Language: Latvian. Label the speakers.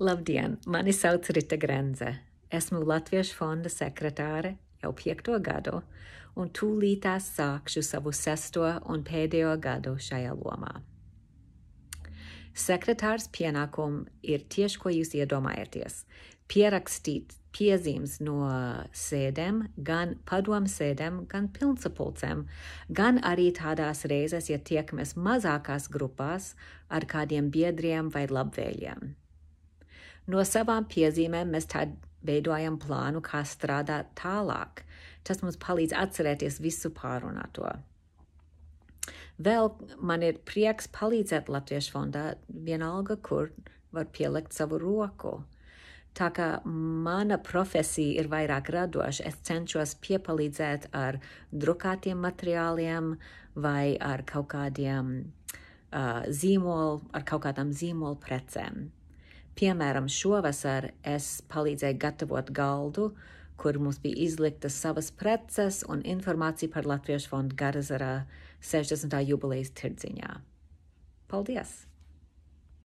Speaker 1: Labdien, mani sauc Rita Grenze. Esmu Latviešu fonda sekretāre jau 5. gadu, un tūlītās sākšu savu 6. un pēdējo gadu šajā lomā. Sekretārs pienākumi ir tieši, ko jūs iedomājaties. Pierakstīt piezīmes no sēdēm, gan padomu sēdēm, gan pilnsapulcēm, gan arī tādās reizēs, ja tiekamies mazākās grupās ar kādiem biedriem vai labvēļiem. No savām piezīmēm mēs tad veidojam plānu, kā strādāt tālāk. Tas mums palīdz atcerēties visu pārunāto. Vēl man ir prieks palīdzēt Latviešu fondā vienalga, kur var pielikt savu roku. Tā kā mana profesija ir vairāk radoša, es cenšos piepalīdzēt ar drukātiem materiāliem vai ar kaut kādiem kādām zīmolu precēm. Piemēram, šovasar es palīdzēju gatavot galdu, kur mums bija izliktas savas preces un informācija par Latviešu fondu Garazarā 60. jubilejas tirdziņā. Paldies!